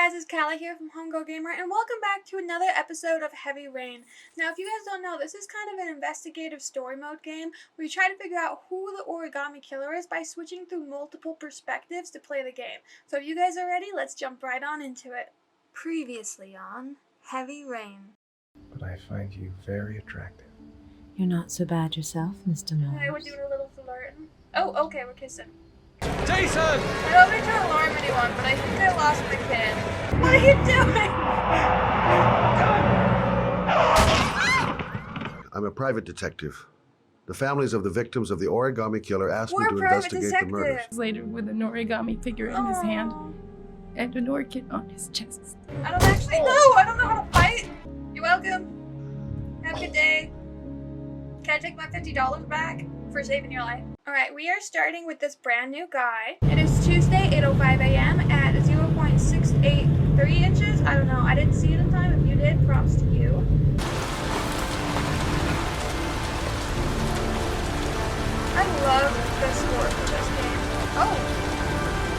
guys, it's Kalla here from HomeGirlGamer, and welcome back to another episode of Heavy Rain. Now, if you guys don't know, this is kind of an investigative story mode game where you try to figure out who the Origami Killer is by switching through multiple perspectives to play the game. So if you guys are ready, let's jump right on into it. Previously on Heavy Rain. But I find you very attractive. You're not so bad yourself, Mr. Knowles. Okay, we're doing a little flirting. Oh, okay, we're kissing. Jason! I don't mean to alarm anyone, but I think I lost my kid. What are you doing? I'm a private detective. The families of the victims of the Origami Killer asked me to investigate the murders. Later with an origami figure in his hand and an orchid on his chest. I don't actually know. I don't know how to fight. You're welcome. Have a good day. Can I take my $50 back for saving your life? Alright, we are starting with this brand new guy. It is Tuesday, 8:05 a.m. at 0.683 inches. I don't know. I didn't see it in time. If you did, props to you. I love the score for this game. Oh,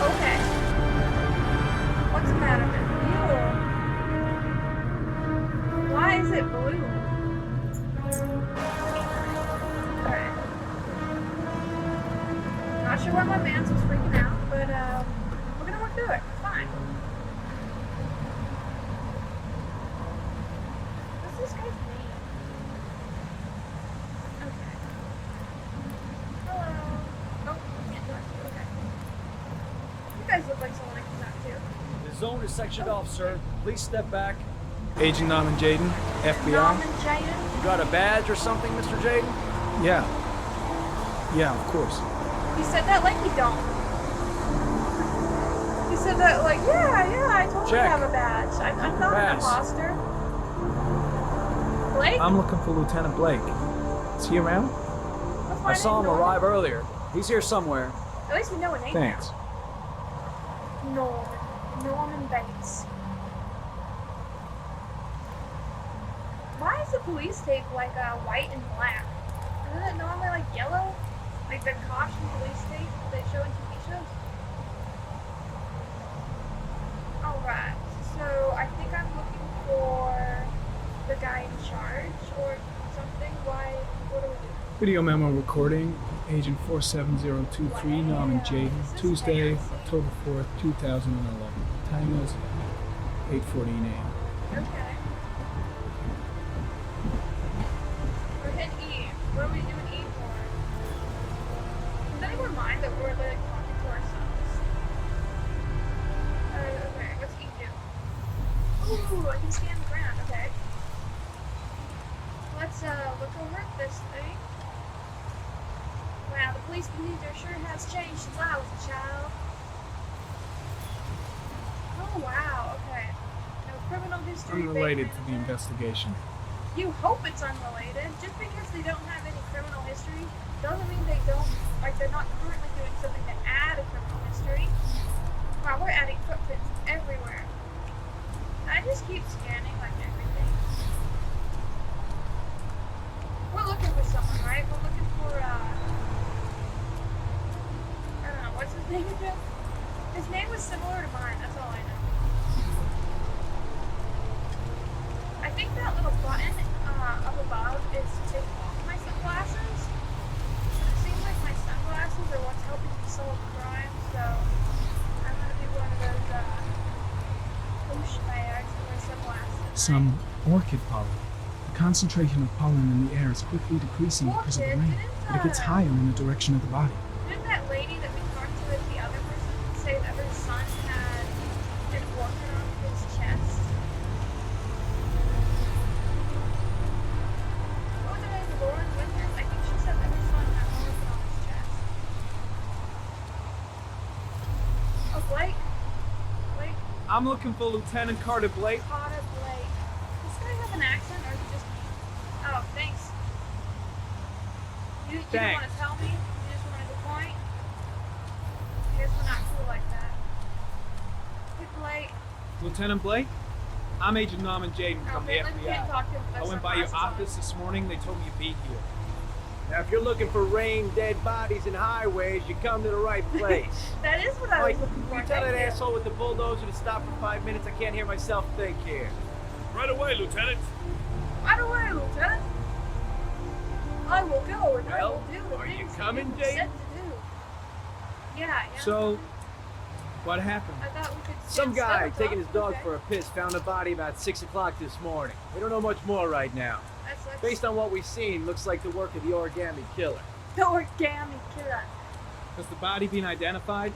okay. What's the matter with you? Why is it blue? Alright. Not sure why my man's was freaking out, but we're gonna work through it. It's fine. What's this guy's name? Okay. Hello. Oh, can't talk to you. Okay. You guys look like someone I can talk to. The zone is sectioned off, sir. Please step back. Agent Norman Jayden, FBI. Norman Jayden? You got a badge or something, Mr. Jayden? Yeah, of course. He said that like you don't. He said that like, yeah, I totally Check. have a badge. I'm not an imposter. Blake? I'm looking for Lieutenant Blake. Is he around? What's my I saw him name, arrive earlier. He's here somewhere. At least we know a name Thanks. now. Norman Bates. Why is the police tape like white and black? Isn't it normally like yellow? Like the caution police tape that they show in TV shows? Alright, so I think I'm looking for the guy in charge or something. What do we do? Video memo recording, Agent 47023, Norman Jayden, Tuesday, October 4th, 2011. Time is 8:14 a.m. Okay. We're hitting E. What are we doing E for? Does anyone mind that we're like talking to ourselves? Okay, what's E do? Ooh, I can scan the ground. Okay. Let's look over at this thing. Wow, the police procedure sure has changed since I was a child. Oh wow, okay. No criminal history. Unrelated to the investigation. You hope it's unrelated. Just because they don't have any criminal history doesn't mean they don't, like they're not currently doing something to add a criminal history. Wow, we're adding footprints everywhere. I just keep scanning like everything. We're looking for someone, right? We're looking for, I don't know, what's his name again? His name was similar to mine, that's all I know. I think that little button up above is to take off my sunglasses. It seems like my sunglasses are what's helping me solve crime, so I'm gonna be one of those douchebags with my sunglasses. Some orchid pollen. The concentration of pollen in the air is quickly decreasing because of the rain, but it gets higher in the direction of the body. Didn't that lady that we talked to as the other person say that her son had an orchid on his chest? What was her name? Lauren Winters? I think she said that her son had an orchid on his chest. Oh, Blake? Blake? I'm looking for Lieutenant Carter Blake. Carter Blake. Does this guy have an accent or is it just me? Oh, thanks. You don't want to tell me? You just wanted to point? I guess we're not cool like that. Hey, Blake. Lieutenant Blake? I'm Agent Norman Jayden from the Can't FBI. talk to him with I went by your sunglasses on. office this morning. They told me you'd be here. Now, if you're looking for rain, dead bodies, and highways, you come to the right place. That is what I was Mike, looking for. can you tell that Thank you. asshole with the bulldozer to stop for 5 minutes? I can't hear myself think here. Right away, Lieutenant. Right away, Lieutenant. I will go and I Well, will do the are you things coming, that you Jayden? said to do. Yeah, I am. So, what happened? I thought we could Some stand guy still, taking his dog okay. for a piss found a body about 6 o'clock this morning. We don't know much more right now. That sucks. Based on what we've seen, looks like the work of the Origami Killer. The Origami Killer. Has the body been identified?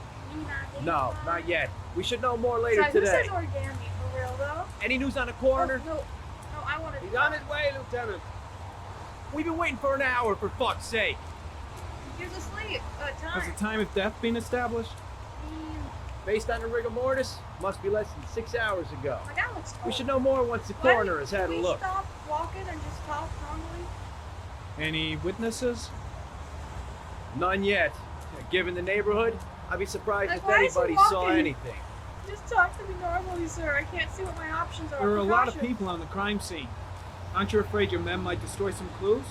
No, not yet. We should know more later Sorry, who today. says origami for real though? Any news on the coroner? Oh, no, I want to. He's on his way, Lieutenant. We've been waiting for an hour, for fuck's sake. He was asleep. Time. Has the time of death been established? Based on the rigor mortis, must be less than 6 hours ago. My guy looks We old. should know more once the Why coroner has had a can we look. Stop walking and just talk normally. Any witnesses? None yet. Given the neighborhood, I'd be surprised Like, if why is he anybody saw walking? anything. Just talk to me normally, sir. I can't see what my options are. There are a lot of Precautions. people on the crime scene. Aren't you afraid your men might destroy some clues?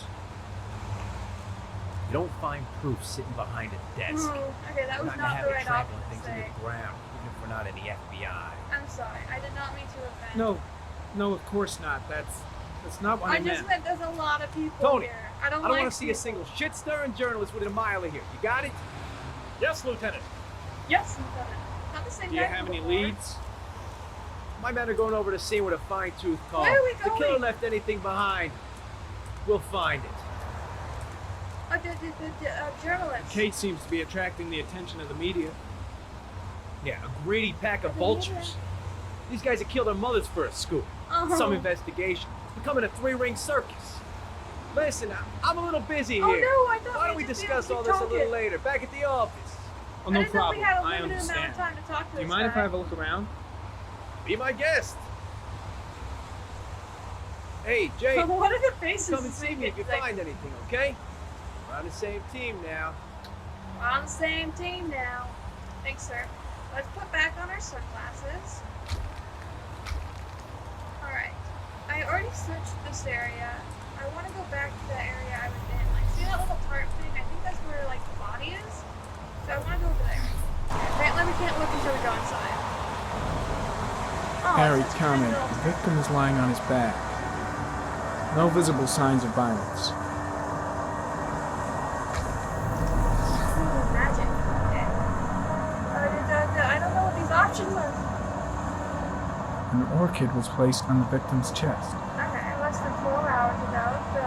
You don't find proof sitting behind a desk. Okay, that was We're not not the gonna right have option trampling to things to say. the ground, even if we're not in the FBI. I'm sorry. I did not mean to offend. No, of course not. That's not what I I just meant. meant there's a lot of people Tony, here. I don't I don't like want to see a people. single shit-stirring journalist within a mile of here. You got it? Yes, Lieutenant. Yes, Lieutenant. Not the same Do you guy have from any before. leads? My men are going over the scene with a fine-tooth comb. Where are we If the going? killer left anything behind, we'll find it. The journalist. Kate seems to be attracting the attention of the media. Yeah, a greedy pack of vultures. These guys have killed their mothers for a scoop. Some investigation. It's becoming a 3-ring circus. Listen, I'm a little busy Oh here. no, I thought Why don't we just discuss be all able this to a keep little talking. later, back at the office? Oh, no I didn't know problem. we had a I limited amount understand. of time to talk to Do you this mind if guy. I have a look around? Be my guest. Hey, Jay, What are the faces? come and see me if you Like, find anything, okay? We're on the same team now. We're on the same team now. Thanks, sir. Let's put back on our sunglasses. Alright. I already searched this area. I want to go back to the area I was in. Like, see that little tarp thing? I think that's where, like, the body is. So I want to go over there. Apparently we can't look until we go inside. Oh, Harry, it's such a comment. little- The victim is lying on his back. No visible signs of violence. Ooh, magic. Okay. I don't know what these options are. An orchid was placed on the victim's chest. Okay, less than 12 hours ago, so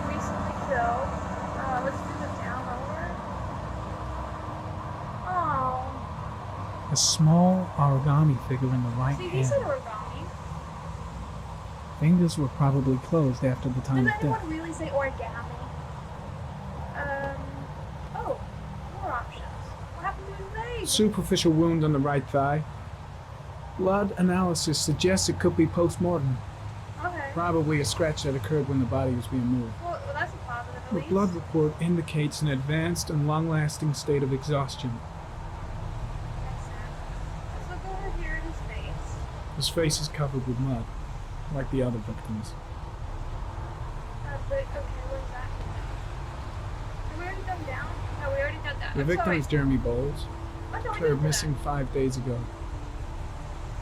recently killed. Let's do the town over. Oh, A small origami figure in the right see, he said hand. origami. Fingers were probably closed after the time Does of anyone death. really say origami? Oh, more options. What happened to his leg? Superficial wound on the right thigh. Blood analysis suggests it could be post-mortem. Okay. Probably a scratch that occurred when the body was being moved. Well, that's a positive at The least. blood report indicates an advanced and long-lasting state of exhaustion. That's sad. Let's look over here at his face. His face is covered with mud, like the other victims. But, okay, what is that? Have we already done down? No, we already done that. The I'm victim sorry. is Jeremy Bowles, What don't we do declared for missing 5 days ago.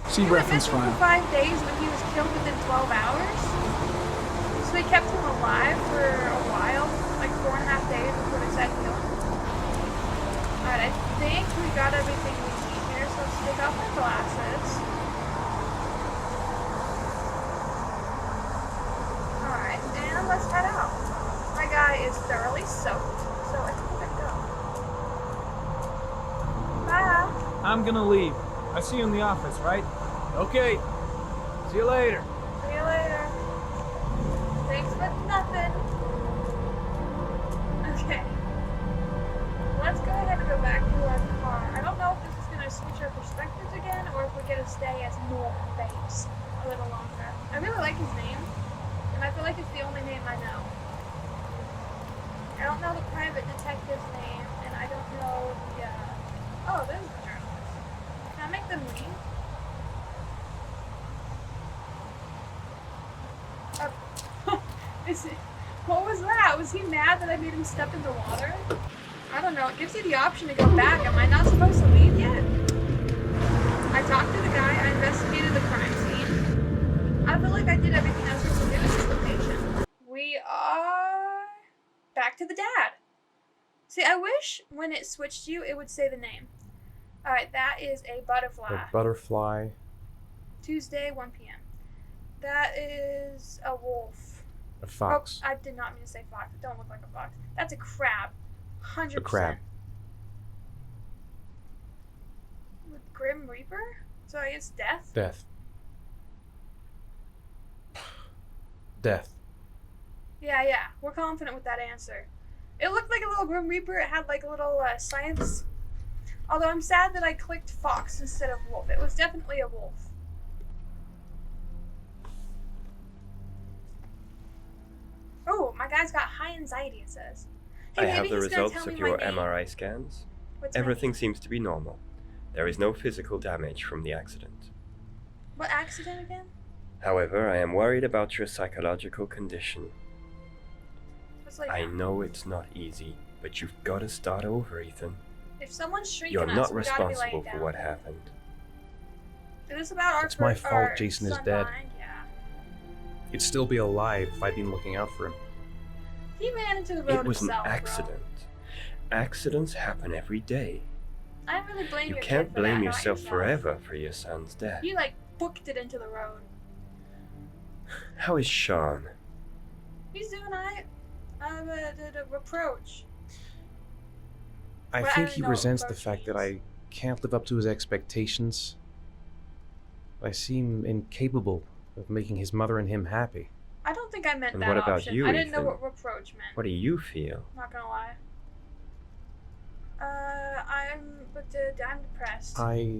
See He was reference missing for file. 5 days when he was killed within 12 hours? So they kept him alive for a while, like 4.5 days before they decided to kill him. Alright, I think we got everything we need here, so let's take off our glasses. Alright, and let's head out. My guy is thoroughly soaked, so I think we can go. Bye! I'm gonna leave. I see you in the office, right? Okay. See you later. See you later. Thanks for nothing. Okay. Let's go ahead and go back to our car. I don't know if this is going to switch our perspectives again or if we're going to stay as North Bates a little longer. I really like his name, and I feel like it's the only name I know. I don't know the private detective's name, and I don't know the, oh, there's the journalist. Can I make them leave? Is it, What was that? Was he mad that I made him step in the water? I don't know. It gives you the option to go back. Am I not supposed to leave yet? I talked to the guy. I investigated the crime scene. I feel like I did everything I was supposed to do in this location. We are back to the dad. See, I wish when it switched you, it would say the name. Alright, that is a butterfly. A butterfly. Tuesday, 1 p.m. That is a wolf. A fox. Oh, I did not mean to say fox. It don't look like a fox. That's a crab. 100%. A crab. With Grim Reaper? So I guess death? Death. Death. Yeah. We're confident with that answer. It looked like a little Grim Reaper. It had like a little science. Although I'm sad that I clicked fox instead of wolf. It was definitely a wolf. Oh, my guy's got high anxiety, it says. Hey, I have the he's gonna results tell of me your my name. MRI scans. What's my Everything name? seems to be normal. There is no physical damage from the accident. What accident again? However, I am worried about your psychological condition. What's like I that? know it's not easy, but you've got to start over, Ethan. If someone's shrinking You're us, not we gotta be responsible laying for down. what happened. Is this about our It's my first- fault our Jason is son dead. dying? Yeah. He'd still be alive if I'd been looking out for him. He ran into the road It was himself, an accident. Accidents happen every day. Bro. I really blame You your kid can't for blame that, not yourself forever for your son's death. You like booked it into the road. How is Sean? He's doing alright. The reproach. I Well, I think don't he know resents what the fact that means. I can't live up to his expectations. I seem incapable of making his mother and him happy. I don't think I meant And that what about option. you, I didn't know Ethan? what reproach meant. What do you feel? Not gonna lie. I'm depressed. I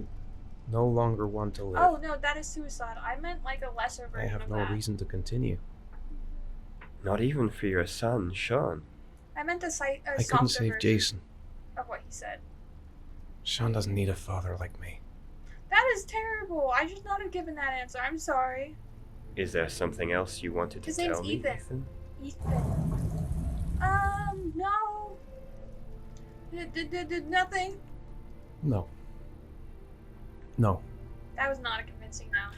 no longer want to live. Oh no, that is suicide. I meant like a lesser I version have of no that. reason to continue. Not even for your son, Sean. I meant a I couldn't softer save version Jason. of what he said. Sean doesn't need a father like me. That is terrible. I should not have given that answer. I'm sorry. Is there something else you wanted to His name's tell me, Ethan. Ethan? No. Did nothing. No. No. That was not a convincing no.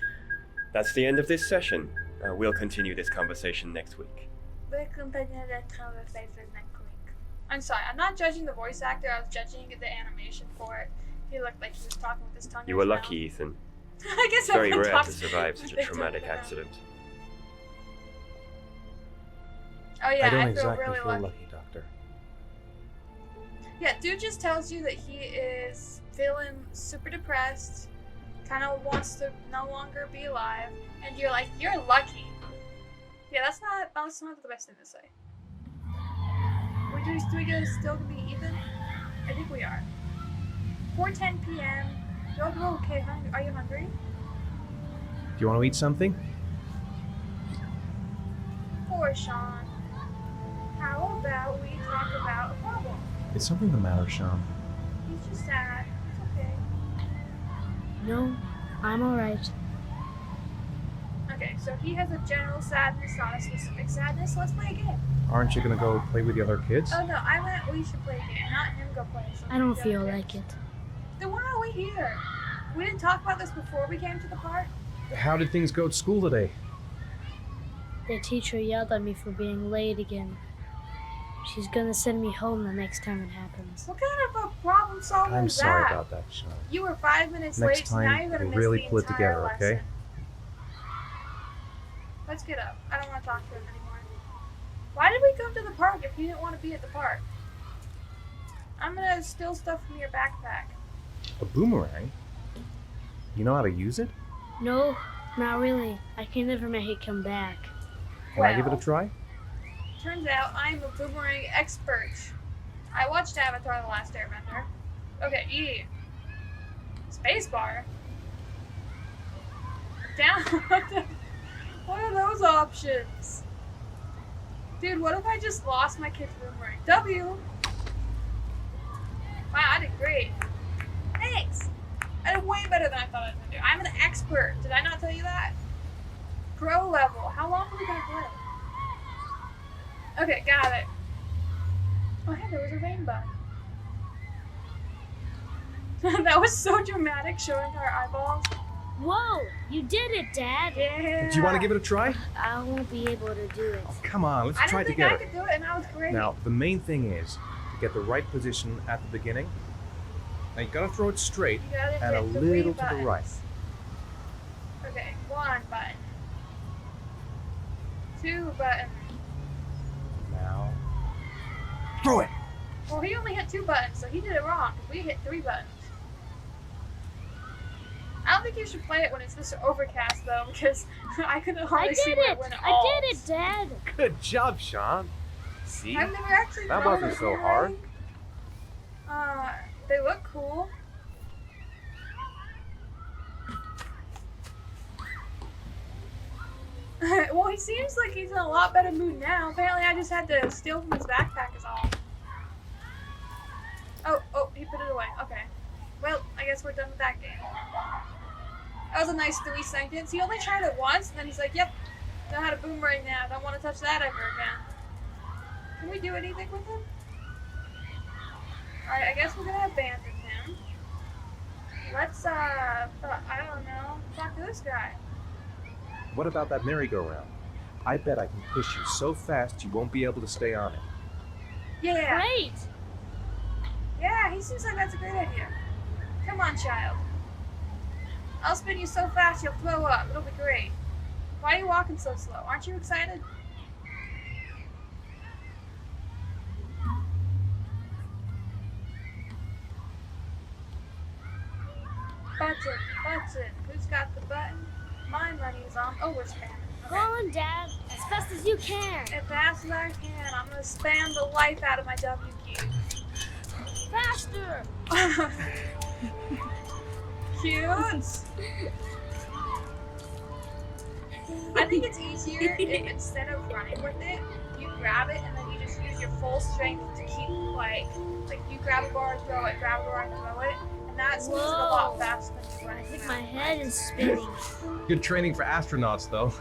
That's the end of this session. We'll continue this conversation next week. We'll continue that conversation next week. I'm sorry, I'm not judging the voice actor, I was judging the animation for it. He looked like he was talking with his tongue. You in were his lucky, mouth. Ethan. I guess It's very everyone rare to talks survive with such a their tongue traumatic in their mouth. accident. Oh yeah, I don't I exactly feel really feel lucky. lucky, Doctor. Yeah, dude just tells you that he is feeling super depressed, kind of wants to no longer be alive, and you're like, you're lucky. Yeah, that's not the best thing to say. Do we go still to be Ethan? I think we are. 4:10 p.m. You're okay. Are you hungry? Do you want to eat something? Poor Sean. How about we talk about a problem? Is something the matter, Sean? He's just sad. It's okay. No, I'm alright. Okay, so he has a general sadness, not a specific sadness. Let's play a game. Aren't you gonna go play with the other kids? Oh no, I meant we should play a game, not him go play something. I don't feel like it. Then why are we here? We didn't talk about this before we came to the park. How did things go at school today? The teacher yelled at me for being late again. She's gonna send me home the next time it happens. What kind of a problem solver I'm is sorry that? about that, Sean. You were 5 minutes Next late, so now time, you're gonna we'll miss really the pull it entire together, lesson. okay? Let's get up. I don't want to talk to him anymore. Why did we come to the park if you didn't want to be at the park? I'm gonna steal stuff from your backpack. A boomerang? You know how to use it? No, not really. I can never make it come back. Can I give it a Well. try? Turns out I'm a boomerang expert. I watched Avatar: The Last Airbender. Okay, E. Spacebar. Down. What are those options? Dude, what if I just lost my kid's boomerang? W. Wow, I did great. Thanks. I did way better than I thought I was gonna do. I'm an expert. Did I not tell you that? Pro level. How long are we gonna play? Okay, got it. Oh, hey, there was a rainbow. That was so dramatic, showing our eyeballs. Whoa! You did it, Dad! Yeah. Do you want to give it a try? I won't be able to do it. Oh, come on, let's I try didn't think together. I could do it, and that was great. Now, the main thing is to get the right position at the beginning. Now you gotta throw it straight You gotta and a hit 3 little to the buttons. right. Okay, 1 button. 2 button. Now, throw it. Well, he only hit 2 buttons, so he did it wrong. We hit 3 buttons. I don't think you should play it when it's this overcast, though, because I could hardly see where it went. I did it, Dad! Good job, Sean. See? I've never actually That thrown wasn't it, so have hard. I? They look cool. Well, he seems like he's in a lot better mood now. Apparently, I just had to steal from his backpack is all. Oh, he put it away. Okay. Well, I guess we're done with that game. That was a nice 3 seconds. He only tried it once, and then he's like, yep, know how to boomerang now. Don't want to touch that ever again. Can we do anything with him? Alright, I guess we're gonna abandon him. Let's, I don't know, talk to this guy. What about that merry-go-round? I bet I can push you so fast you won't be able to stay on it. Yeah. Great! Yeah, he seems like that's a great idea. Come on, child. I'll spin you so fast you'll throw up. It'll be great. Why are you walking so slow? Aren't you excited? Button. Who's got the button? My money's on. Oh, we're spamming. Go on, Dad, as fast as you can. As fast as I can. I'm gonna spam the life out of my W key. Faster! Cute. I think it's easier if instead of running with it, you grab it and then you just use your full strength to keep like you grab a bar and throw it, grab a bar and throw it, and that moves it a lot faster than you running. I think my head is spinning. Good training for astronauts, though.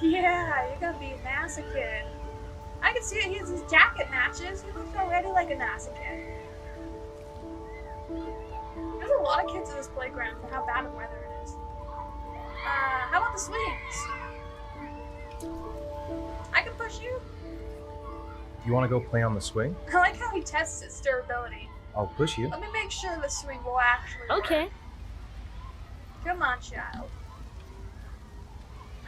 Yeah, you're gonna be a NASA kid. I can see it. His jacket matches. He looks already like a NASA kid. There's a lot of kids in this playground for how bad of weather it is. How about the swings? I can push you. You want to go play on the swing? I like how he tests its durability. I'll push you. Let me make sure the swing will actually work. Okay. Come on, child.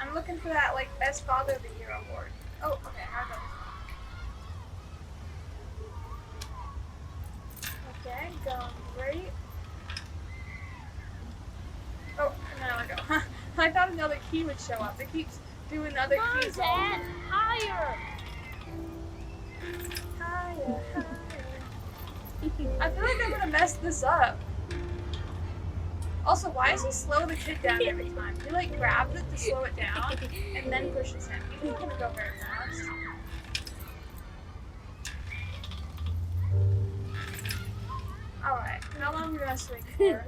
I'm looking for that, like, Best Father of the Year award. Oh, okay, I got this. Okay, going great. Oh, no, I go. I thought another key would show up. It keeps doing other Come on, keys. Dad! Higher! Higher, higher. I feel like I'm gonna mess this up. Also, why is he slow the kid down every time? He like grabs it to slow it down and then pushes him. He's not gonna go very fast. Alright, how long are we gonna swing for?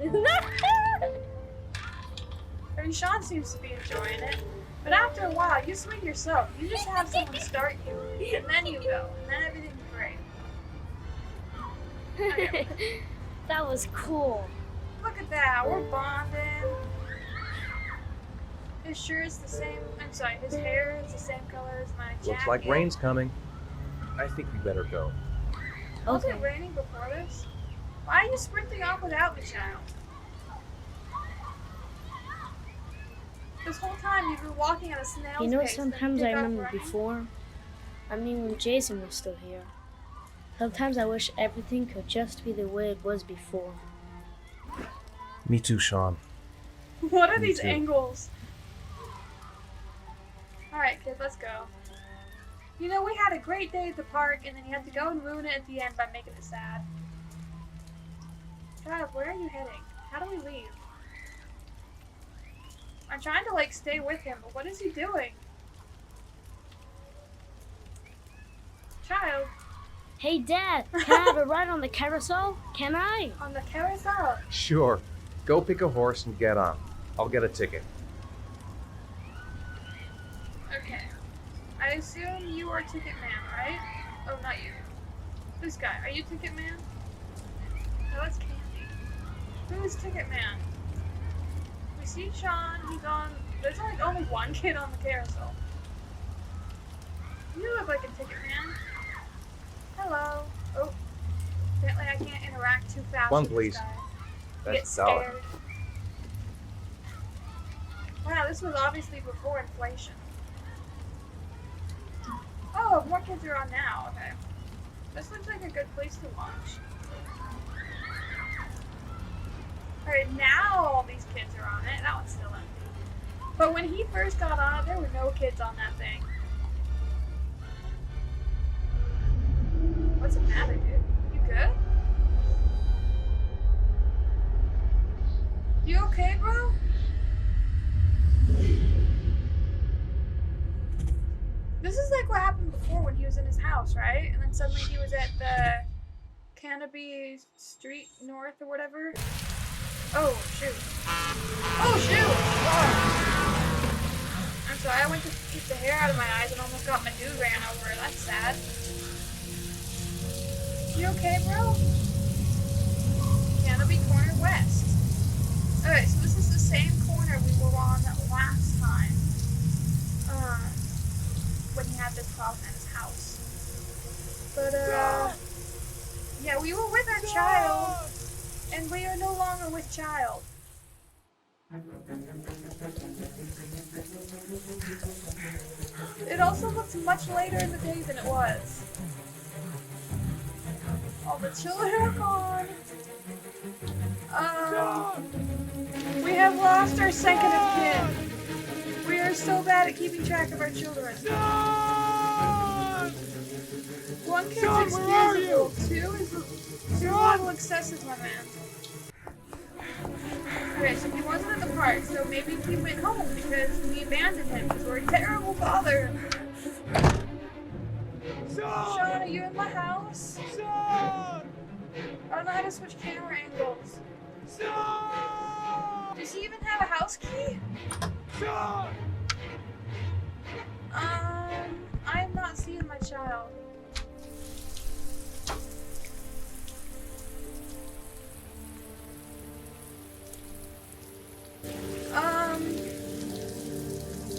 I mean, Sean seems to be enjoying it. But after a while, you swing yourself. You just have someone start you, and then you go, and then everything's great. Okay. That was cool. Look at that, we're bonding. His shirt's the same, I'm sorry, his hair is the same color as my jacket. Looks like rain's coming. I think we better go. Was it raining before this? Why are you sprinting off without me, child? This whole time you've been walking at a snail's pace. You know, then sometimes you I pick up remember running. before. I mean, when Jason was still here. Sometimes I wish everything could just be the way it was before. Me too, Sean. What are Me these too. angles? Alright, kid, let's go. You know, we had a great day at the park, and then you had to go and ruin it at the end by making it sad. God, where are you heading? How do we leave? I'm trying to, like, stay with him, but what is he doing? Child. Hey, Dad, can I have a ride on the carousel? Can I? On the carousel. Sure. Go pick a horse and get on. I'll get a ticket. Okay. I assume you are Ticket Man, right? Oh, not you. This guy. Are you Ticket Man? No, that's Candy. Who is Ticket Man? We see Sean. He's on. There's like only one kid on the carousel. You look like a Ticket Man. Hello. Oh. Apparently I can't interact too fast One, with please. this guy. That's Get scared. Wow, this was obviously before inflation. Oh, more kids are on now. Okay. This looks like a good place to launch. Alright, now all these kids are on it. That one's still empty. But when he first got on it, there were no kids on that thing. What's the matter, dude? You good? You okay, bro? This is like what happened before when he was in his house, right? And then suddenly he was at the Canopy Street North or whatever. Oh, shoot. Oh, shoot! Oh. I'm sorry, I went to keep the hair out of my eyes and almost got my dude ran over. That's sad. You okay, bro? Canopy Corner West. Okay, so this is the same corner we were on last time. When he had this problem at his house. But, yeah, we were with our child, and we are no longer with child. It also looks much later in the day than it was. All the children are gone. We have lost our second of kin. We are so bad at keeping track of our children. One kid's excusable, two is a little excessive, my man. Okay, so he wasn't at the park, so maybe he went home because we abandoned him because we're a terrible father. Sean, are you in my house? I don't know how to switch camera angles. Does he even have a house key? I am not seeing my child.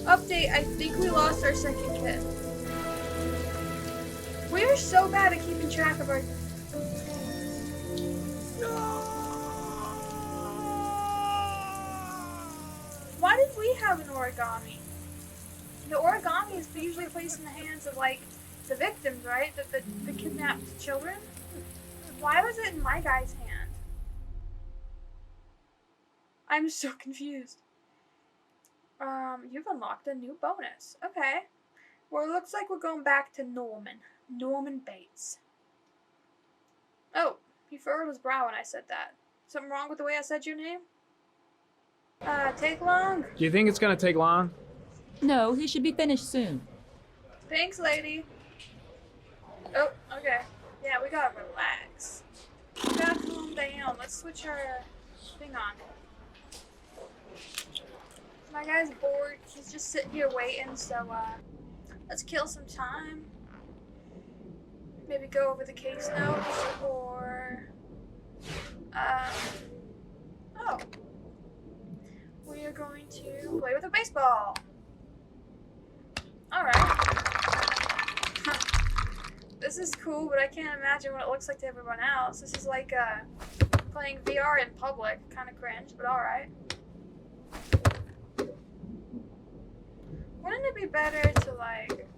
Update, I think we lost our second kid. We are so bad at keeping track of our... Why did we have an origami? The origami is usually placed in the hands of, like, the victims, right? The kidnapped children? Why was it in my guy's hand? I'm so confused. You've unlocked a new bonus. Okay. Well, it looks like we're going back to Norman. Norman Bates. Oh, he furrowed his brow when I said that. Something wrong with the way I said your name? Take long? Do you think it's gonna take long? No, he should be finished soon. Thanks, lady. Oh, okay. Yeah, we gotta relax. We gotta calm down. Let's switch our thing on. My guy's bored. He's just sitting here waiting, so, let's kill some time. Maybe go over the case notes, or, oh. We are going to play with a baseball. Alright. This is cool, but I can't imagine what it looks like to everyone else. This is like, playing VR in public. Kind of cringe, but alright. Wouldn't it be better to, like...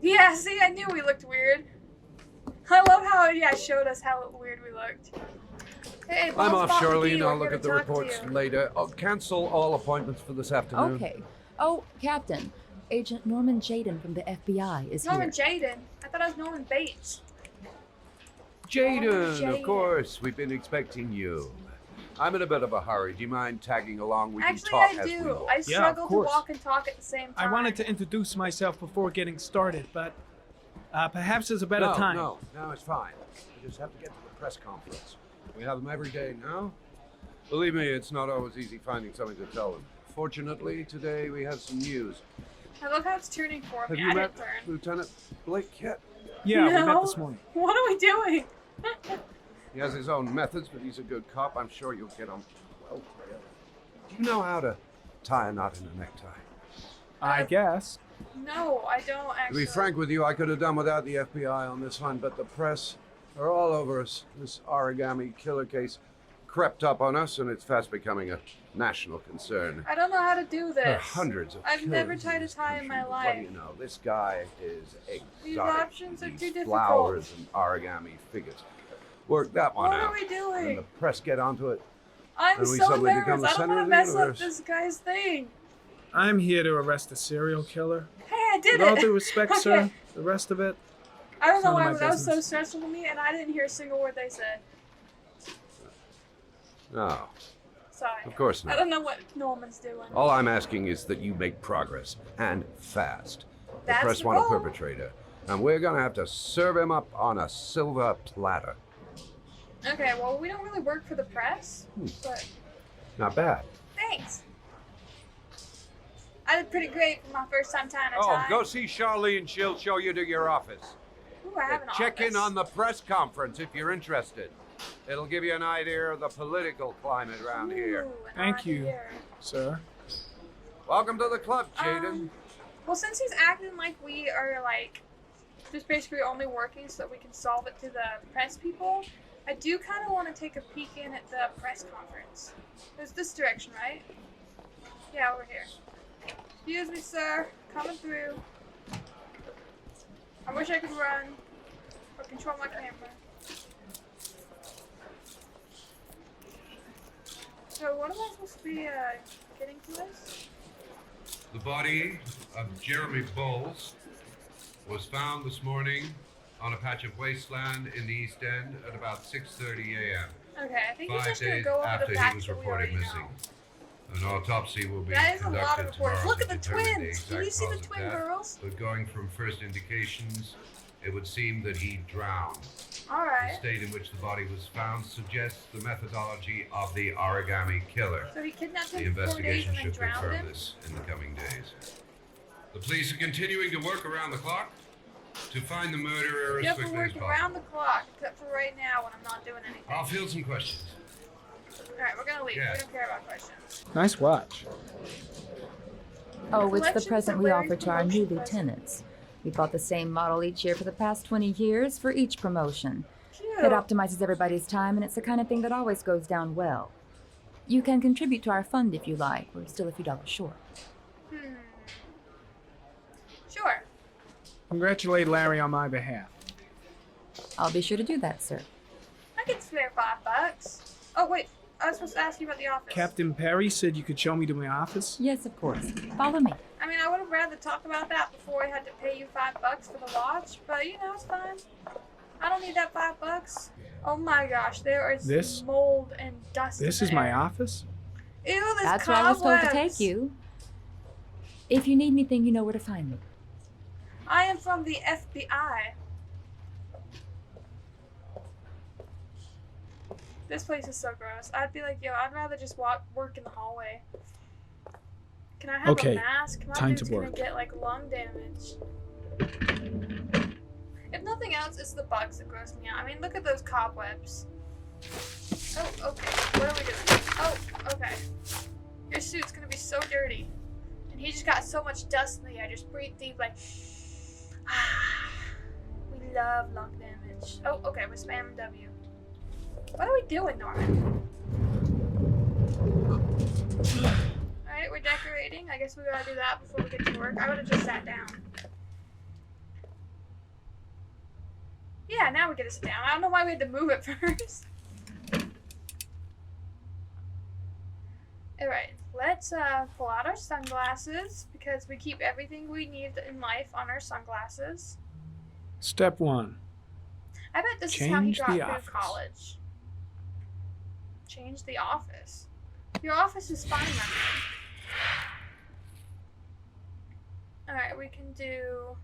Yeah, see, I knew we looked weird. I love how it showed us how weird we looked. Hey, I'm off, Charlene. I'll look at the reports later. I'll cancel all appointments for this afternoon. Okay. Oh, Captain. Agent Norman Jayden from the FBI is Norman here. Jayden? I thought I was Norman Bates. Jayden, of course. We've been expecting you. I'm in a bit of a hurry. Do you mind tagging along? We Actually, can talk I as we do. walk. I struggle to walk and talk at the same time. I wanted to introduce myself before getting started, but perhaps there's a better time. No, it's fine. We just have to get to the press conference. We have them every day now. Believe me, it's not always easy finding something to tell them. Fortunately, today we have some news. I love how it's turning for Have me. you I met didn't turn. Lieutenant Blake yet? Yeah, we met No. this morning. What are we doing? He has his own methods, but he's a good cop. I'm sure you'll get on well together. Do you know how to tie a knot in a necktie? I guess. No, I don't To actually. be frank with you, I could have done without the FBI on this one, but the press are all over us. This Origami Killer case crept up on us, and it's fast becoming a national concern. I don't know how to do There are this. hundreds of I've never killers tied a this tie in country, my but life. What do you know? This guy is exotic. These options are These too difficult. flowers and origami figures. Work that one What out. are we doing? And the press get onto it. I'm and we so suddenly become nervous. the I don't center want of to the mess up universe. this guy's thing. I'm here to arrest a serial killer. Hey, I did With all it. due respect, Okay. sir, the rest of it, I don't it's know none why, of but my that was so business. stressful to me, and I didn't hear a single word they said. No, Sorry. of course I not. don't know what Norman's doing. All I'm asking is that you make progress, and fast. The That's press the want a goal. perpetrator, and we're gonna have to serve him up on a silver platter. Okay, well, we don't really work for the press, but Not bad. thanks. I did pretty great for my first time tying a Oh, tie. go see Charlene. She'll show you to your office. Ooh, I have an Check in office. on the press conference if you're interested. It'll give you an idea of the political climate around here. Ooh, an Thank you, idea. sir. Welcome to the club, Jayden. Well, since he's acting like we are, like, just basically only working so that we can solve it to the press people, I do kind of want to take a peek in at the press conference. There's this direction, right? Yeah, over here. Excuse me, sir. Coming through. I wish I could run or control my camera. So, what am I supposed to be getting to this? The body of Jeremy Bowles was found this morning on a patch of wasteland in the East End at about 6:30 a.m. Okay, I think he's 5 just going to days go over after the he facts was that we reported already missing. know. An autopsy will be That is a lot of conducted reports. tomorrow Look to at the determine twins. the Did you exact see the cause of twin death, girls? But going from first indications, it would seem that he drowned. The Alright. state in which the body was found suggests the methodology of the Origami Killer. So he kidnapped The him for 4 days investigation and then should drowned confirm him? this in the coming days. The police are continuing to work around the clock to find the murderer as You have to quickly work as possible. around the clock, except for right now when I'm not doing anything. I'll field some questions. Alright, we're gonna leave. Yeah. We don't care about questions. Nice watch. Oh, it's the Collections present are we Larry's offer to our new promotion present. lieutenants. We bought the same model each year for the past 20 years for each promotion. Cute. It optimizes everybody's time, and it's the kind of thing that always goes down well. You can contribute to our fund if you like. We're still a few dollars short. Sure. Congratulate Larry on my behalf. I'll be sure to do that, sir. I can spare $5. Oh, wait. I was supposed to ask you about the office. Captain Perry said you could show me to my office. Yes, of course. Follow me. I mean, I would have rather talked about that before I had to pay you $5 for the watch, but you know, it's fine. I don't need that $5. Oh my gosh, there is This? mold and dust. This in is my there. office? Ew, there's That's where I was told to cobwebs. take you. If you need anything, you know where to find me. I am from the FBI. This place is so gross. I'd be like, yo, I'd rather just work in the hallway. Can I have Okay, a mask? My time to dude's work. gonna get like lung damage. If nothing else, it's the bugs that gross me out. I mean, look at those cobwebs. Oh, okay. What are we doing? Oh, okay. Your suit's gonna be so dirty. And he just got so much dust in the air. Just breathe deep, like, we love lung damage. Oh, okay, we're spamming W. What are we doing, Norman? Alright, we're decorating. I guess we gotta do that before we get to work. I would have just sat down. Yeah, now we get to sit down. I don't know why we had to move it first. Alright, let's pull out our sunglasses because we keep everything we need in life on our sunglasses. Step 1. I bet this is how he Change got the through office. college. Change the office. Your office is fine now. Alright, we can do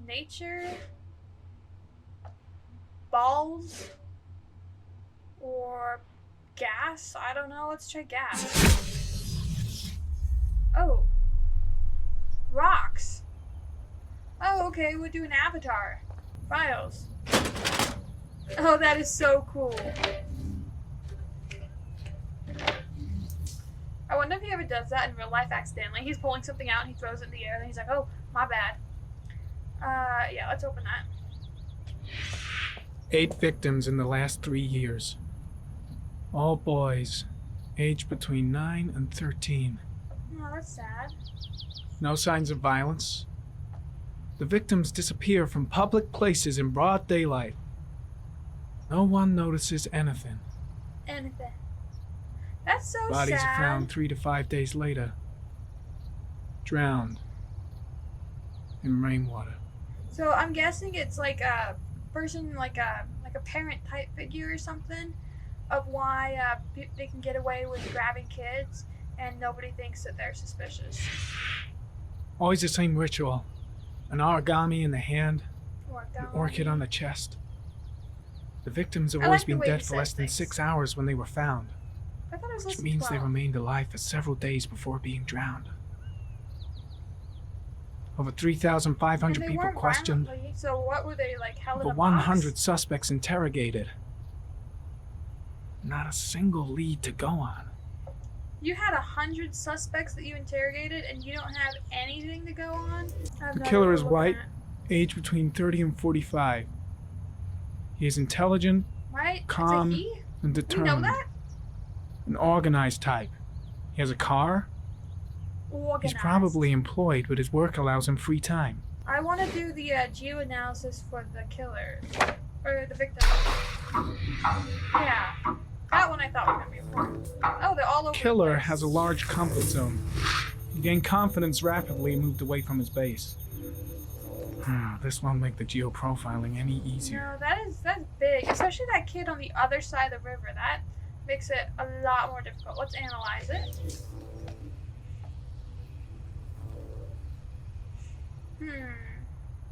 nature, balls, or gas. I don't know. Let's try gas. Oh, okay, we'll do an avatar. Files. Oh, that is so cool. I wonder if he ever does that in real life accidentally. He's pulling something out and he throws it in the air and he's like, oh, my bad. Yeah, let's open that. 8 victims in the last 3 years. All boys, aged between 9 and 13. Oh, that's sad. No signs of violence. The victims disappear from public places in broad daylight. No one notices anything. Anything. That's so Bodies sad. are found 3 to 5 days later. Drowned. In rainwater. So I'm guessing it's like a person, like a parent type figure or something, of why they can get away with grabbing kids and nobody thinks that they're suspicious. Always the same ritual. An origami in the hand, an Origami. orchid on the chest. The victims have I always like the been way you dead for said less than things. 6 hours when they were found, I thought it was which less than means they 12. remained alive for several days before being drowned. Over 3,500 And they people weren't questioned, violently, so what were they, like, held in over a box? 100 suspects interrogated. Not a single lead to go on. You had 100 suspects that you interrogated and you don't have anything to go on? I have The no killer idea is what we're white, looking aged between 30 and 45. He is intelligent, at. Right? calm, It's a he? and We know determined. that? An organized type. He has a car. Organized. He's probably employed, but his work allows him free time. I want to do the geoanalysis for the killer. Or the victim. Yeah. That one I thought was going to be important. Oh, they're all over Killer the place. has a large comfort zone. He gained confidence rapidly and moved away from his base. This won't make the geoprofiling any easier. No, that's big. Especially that kid on the other side of the river. That makes it a lot more difficult. Let's analyze it.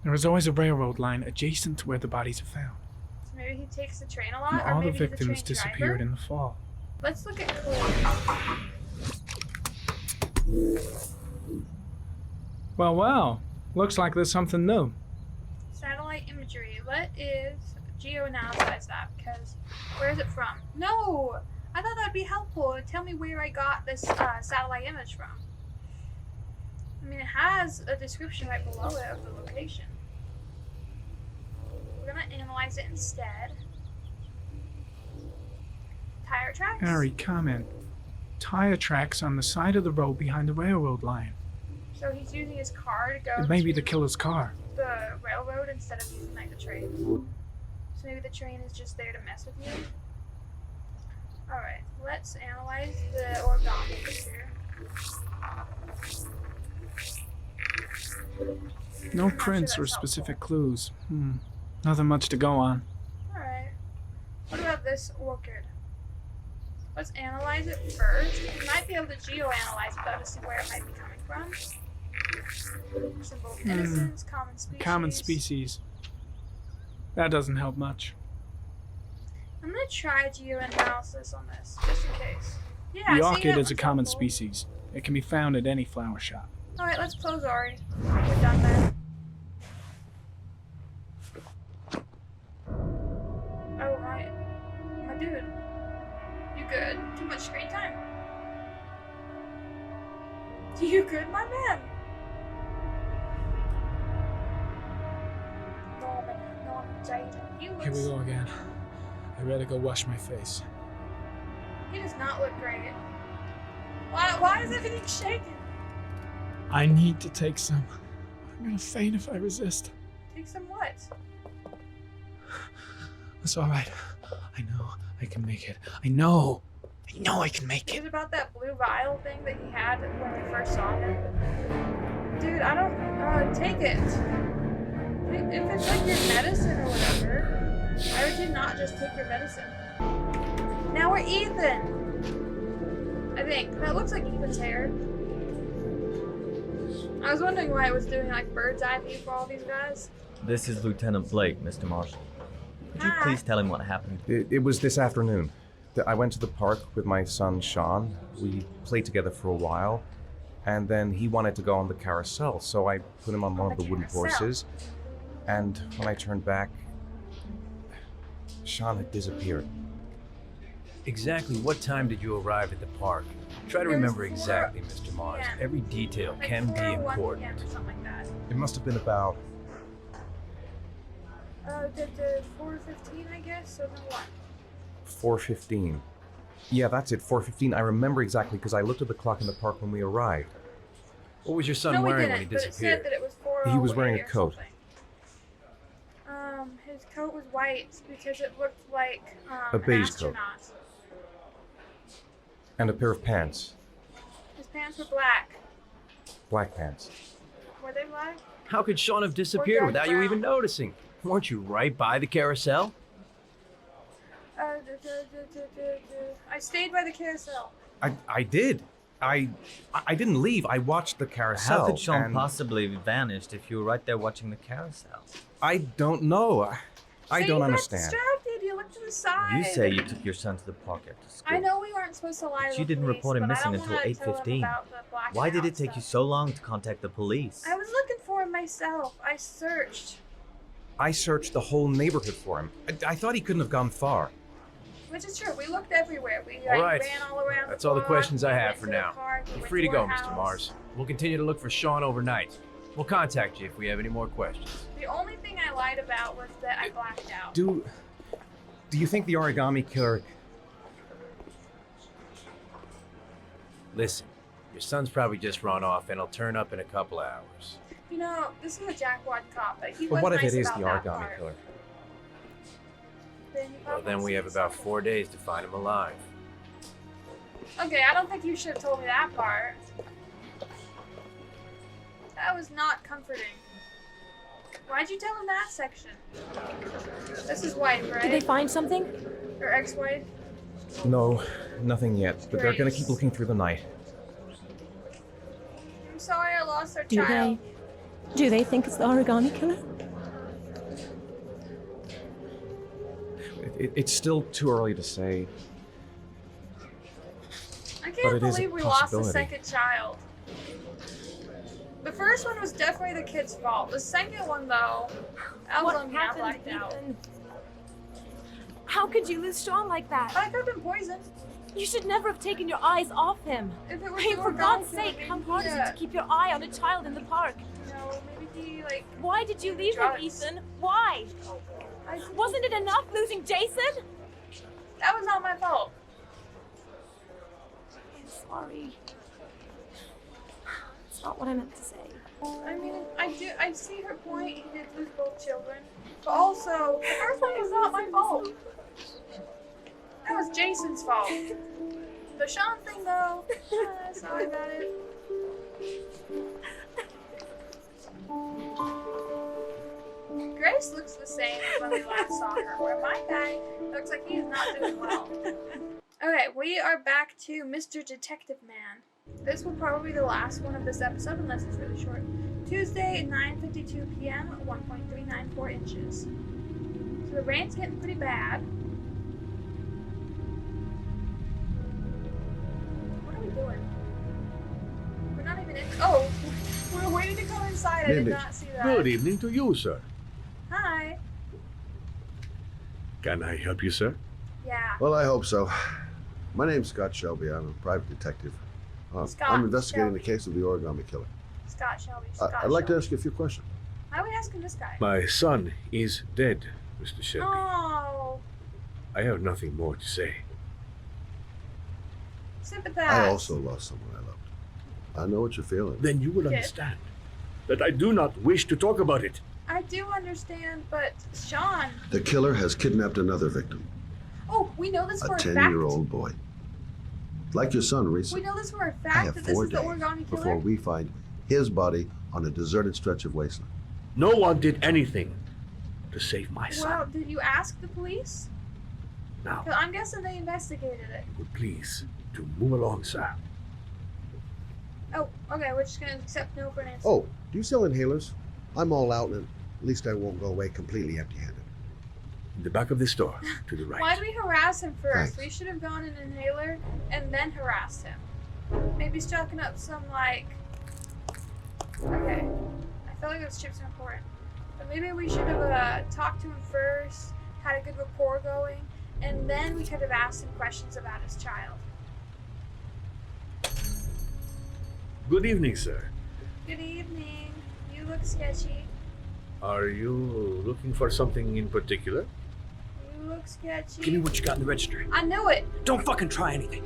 There is always a railroad line adjacent to where the bodies are found. So maybe he takes the train a lot, And or all the maybe he's a victims train disappeared driver. in the fall. Let's look at clues. Well. Looks like there's something new. Satellite imagery. Let is geoanalyze that, because where is it from? No! I thought that'd be helpful to tell me where I got this satellite image from. I mean, it has a description right below it of the location. We're gonna analyze it instead. Tire tracks? Harry, comment. Tire tracks on the side of the road behind the railroad line. So he's using his car to go It may be to the killer's car. the railroad instead of using like the train. So maybe the train is just there to mess with you. Alright, let's analyze the origami here. No prints or specific clues. Nothing much to go on. Alright. What about this orchid? Let's analyze it first. We might be able to geoanalyze it though to see where it might be coming from. Symbol of innocence, common species. Common species. That doesn't help much. I'm gonna try geoanalysis on this, just in case. Yeah, The see, orchid that is a one's common helpful. species. It can be found at any flower shop. Alright, let's close Ori. We're done there. Oh, right. My dude. You good? Too much screen time? You good, my man? Norman Jayden. He looks... Here we go again. I better go wash my face. He does not look great. Why is everything shaking? I need to take some. I'm gonna faint if I resist. Take some what? It's alright. I know I can make it. I know I can make Is it. it about that blue vial thing that he had when we first saw him? Dude, I don't... take it. If it's like your medicine or whatever, why would you not just take your medicine? Now we're Ethan! I think. That looks like Ethan's hair. I was wondering why it was doing like bird's eye view for all these guys. This is Lieutenant Blake, Mr. Marshall. Could you Hi. please tell him what happened? It was this afternoon. I went to the park with my son Sean. We played together for a while. And then he wanted to go on the carousel, so I put him on one of the wooden horses. And when I turned back, Sean had disappeared. Exactly what time did you arrive at the park? Try to remember exactly, Mr. Mars. Every detail can be important. It must have been about 4:15, I guess. So then what? 4:15. Yeah, that's it, 4:15. I remember exactly because I looked at the clock in the park when we arrived. What was your son wearing when he disappeared? But it said that it was 4:08 He was wearing a coat. His coat was white because it looked like A beige astronaut. coat. And a pair of pants. His pants were black. Black pants. Were they black? How could Sean have disappeared without you even noticing? Weren't you right by the carousel? I stayed by the carousel. I did. I didn't leave. I watched the carousel. How could Sean and possibly have vanished if you were right there watching the carousel? I don't know. I don't understand. Distracted. You looked to the side. You say you took your son to the park after school. I know we weren't supposed to lie to But the you didn't police, report him but I missing don't until wanna tell them 8:15. about the blacking Why did out it take you stuff. so long to contact the police? I was looking for him myself. I searched. I searched the whole neighborhood for him. I thought he couldn't have gone far. Which is true. We looked everywhere. We All right. ran all around. That's all the block, questions I we have went for to the now. park, we You're went free to our go, house. Mr. Mars. We'll continue to look for Sean overnight. We'll contact you if we have any more questions. The only thing I lied about was that I blacked out. Do you think the Origami Killer... Listen, your son's probably just run off and he'll turn up in a couple hours. You know, this is a jackwad cop, but he But was what if nice it is about the that Origami part. Killer? Well, then we have about 4 days to find him alive. Okay, I don't think you should have told me that part. That was not comforting. Why'd you tell him that section? This is wife, right? Did they find something? Or ex-wife? No, nothing yet. But they're gonna keep looking through the night. I'm sorry I lost our Do child. they think it's the Origami Killer? It's still too early to say. I But can't it is a believe we lost the possibility. second child. The first one was definitely the kid's fault. The second one, though, that was on me. I blacked out. How could you lose Sean like that? I could have been poisoned. You should never have taken your eyes off him. If it was Hey, the for Origami God's Killer, sake, how maybe hard is it to keep your eye on a child in the park? No, maybe he, like... Why did you leave him, drugs. Ethan? Why? Wasn't it enough losing Jason? That was not my fault. I'm sorry. It's not what I meant to say. I mean, I see her point. He did lose both children. But also, the first one was not my fault. That was Jason's fault. The Sean thing, though, sorry about it. Grace looks the same as when we last saw her, where my guy looks like he is not doing well. Okay, we are back to Mr. Detective Man. This will probably be the last one of this episode, unless it's really short. Tuesday, 9:52 p.m., 1.394 inches. So the rain's getting pretty bad. What are we doing? We're not even in. Oh, we're waiting to come inside. I did not see that. Good evening to you, sir. Hi. Can I help you, sir? Yeah. Well, I hope so. My name's Scott Shelby. I'm a private detective. Scott I'm investigating Shelby. the case of the Origami Killer. Scott Shelby. Scott I'd like to Shelby. ask you a few questions. Why are we asking this guy? My son is dead, Mr. Shelby. Oh, I have nothing more to say. sympathize. I also lost someone I loved. I know what you're feeling. Then you will Good. understand that I do not wish to talk about it. I do understand, but Sean. The killer has kidnapped another victim, Oh, we know this a for a fact. 10-year-old boy. Like your son, Reese. We know this for a I fact have that this 4 is the days Origami Killer. before we find his body on a deserted stretch of wasteland. No one did anything to save my son. Well, did you ask the police? Now, 'Cause I'm guessing they investigated it. would please to move along, sir. Oh, okay. We're just gonna accept no for an answer. Oh, do you sell inhalers? I'm all out, and at least I won't go away completely empty-handed. In the back of the store, to the right. Why did we harass him first? Thanks. We should have gone an inhaler and then harassed him. Maybe stocking up some, like... Okay. I felt like those chips are important. But maybe we should have talked to him first, had a good rapport going, and then we could have asked him questions about his child. Good evening, sir. Good evening. You look sketchy. Are you looking for something in particular? You look sketchy. Give me what you got in the register. I knew it. Don't fucking try anything.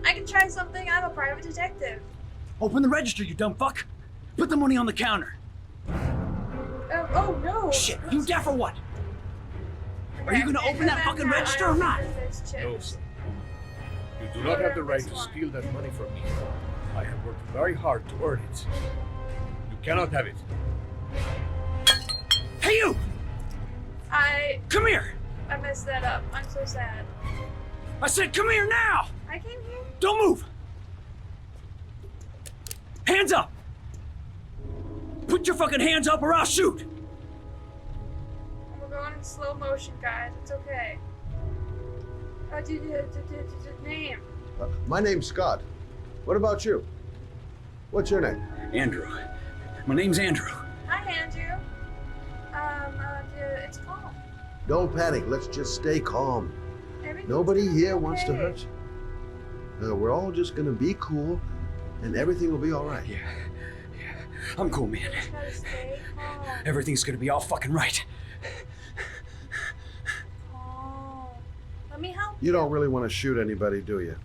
I can try something. I'm a private detective. Open the register, you dumb fuck. Put the money on the counter. Oh no. Shit, you deaf or what? Are you gonna open that fucking register or not? No, sir. You do not have the right to steal that money from me. I have worked very hard to earn it. You cannot have it. Hey, you! Come here! I messed that up. I'm so sad. I said come here now! I came here? Don't move! Hands up! Put your fucking hands up or I'll shoot! We're going in slow motion, guys. It's okay. Name. My name's Scott. What about you? What's your name? Andrew. My name's Andrew. Hi, Andrew. It's calm. Don't panic. Let's just stay calm. Nobody here wants to hurt you. We're all just gonna be cool, and everything will be all right. Yeah. I'm cool, man. Just gotta stay calm. Everything's gonna be all fucking right. Calm. Let me help You don't really want to shoot anybody, do you?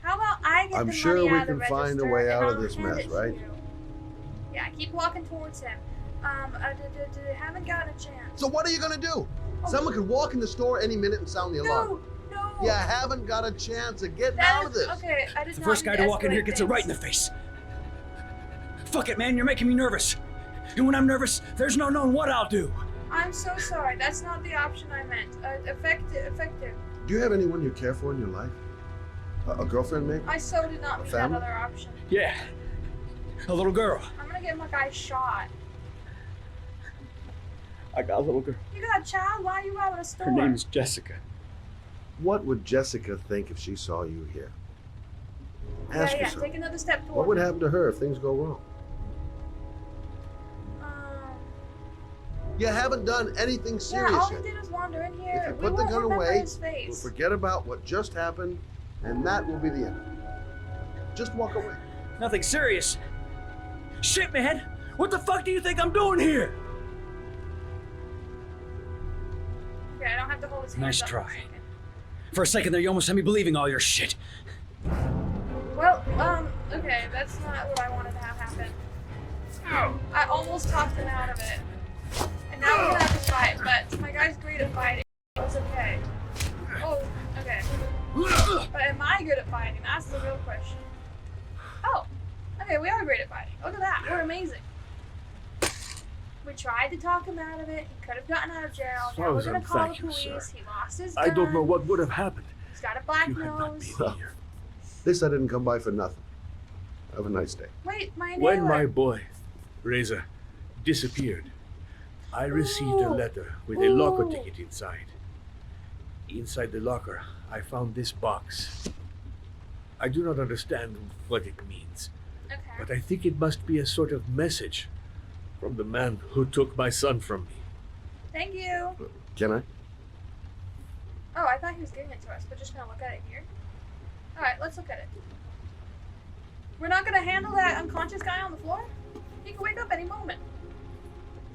How about I get I'm the sure money we out of can the find a register way and out of I'll this hand mess, it to right? you. Yeah, keep walking towards him. Haven't gotten a chance. So what are you gonna do? Someone could walk in the store any minute and sound the alarm. No. You haven't got a chance of getting That out of this. Okay, I did The not first guy mean to walk in here escalate gets it right in the things. face. Fuck it, man, you're making me nervous. And when I'm nervous, there's no knowing what I'll do. I'm so sorry. That's not the option I meant. Effective. Do you have anyone you care for in your life? A girlfriend, maybe? I so did not mean that family? other option. Yeah. A little girl. I'm gonna get my guy shot. I got a little girl. You got a child? Why are you out of the store? Her name's Jessica. What would Jessica think if she saw you here? Ask Yeah, yourself. take another step toward What would me. happen to her if things go wrong? You haven't done anything serious Yeah, all yet. he did was wander in here. If you We put the won't gun remember away, his we'll face. forget about what just happened, and that will be the end. Just walk away. Nothing serious. Shit, man. What the fuck do you think I'm doing here? Okay, I don't have to hold his hands Nice up try. For a second there, you almost had me believing all your shit. Well, okay, that's not what I wanted to have happen. I almost talked him out of it. And now we're gonna have to fight, but my guy's great at fighting. It's okay. Oh, okay. But am I good at fighting? That's the real question. Oh, okay, we are great at fighting. Look at that, we're amazing. We tried to talk him out of it. He could have gotten out of jail. Now we're gonna call the police. He lost his gun. I don't know what would have happened. He's got a black nose. This I didn't come by for nothing. Have a nice day. Wait, my When inhaler. my boy, Reza, disappeared, I received a letter with a locker ticket inside. Inside the locker, I found this box. I do not understand what it means, but I think it must be a sort of message from the man who took my son from me. Thank you. Can I? Oh, I thought he was giving it to us, but just gonna look at it here. Alright, let's look at it. We're not gonna handle that unconscious guy on the floor? He could wake up any moment.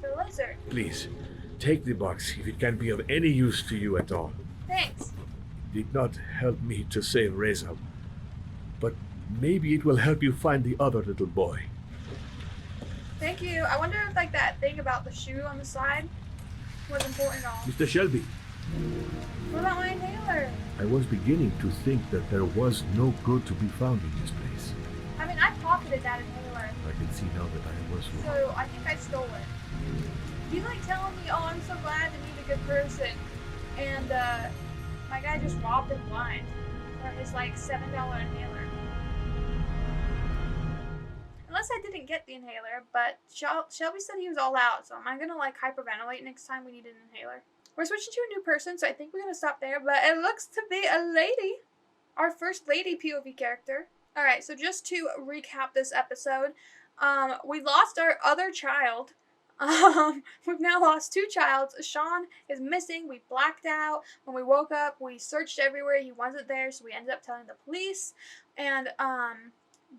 The lizard. Please, take the box if it can be of any use to you at all. Thanks. It did not help me to save Reza, but maybe it will help you find the other little boy. Thank you. I wonder if like that thing about the shoe on the side was important at all. Mr. Shelby, What about my inhaler? I was beginning to think that there was no good to be found in this place. I mean, I pocketed that inhaler, I can see now that I was wrong. so I think I stole it. He's like telling me, oh, I'm so glad to meet a good person. And my guy just robbed him blind for his like $7 inhaler. Unless I didn't get the inhaler, but Shelby said he was all out, so am I gonna like hyperventilate next time we need an inhaler? We're switching to a new person, so I think we're gonna stop there, but it looks to be a lady. Our first lady POV character. Alright, so just to recap this episode, we lost our other child. We've now lost 2 childs. Sean is missing. We blacked out. When we woke up, we searched everywhere. He wasn't there, so we ended up telling the police. And,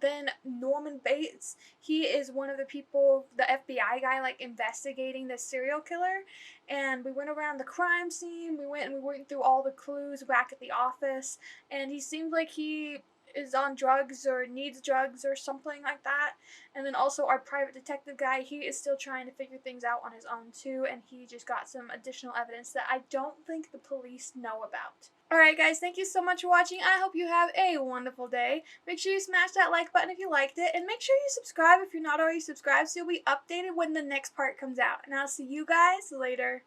then Norman Bates, he is one of the people, the FBI guy, like, investigating this serial killer. And we went around the crime scene. We went through all the clues back at the office. And he seemed like he is on drugs or needs drugs or something like that. And then also our private detective guy, he is still trying to figure things out on his own too, and he just got some additional evidence that I don't think the police know about. Alright guys, thank you so much for watching. I hope you have a wonderful day. Make sure you smash that like button if you liked it, and make sure you subscribe if you're not already subscribed so you'll be updated when the next part comes out. And I'll see you guys later.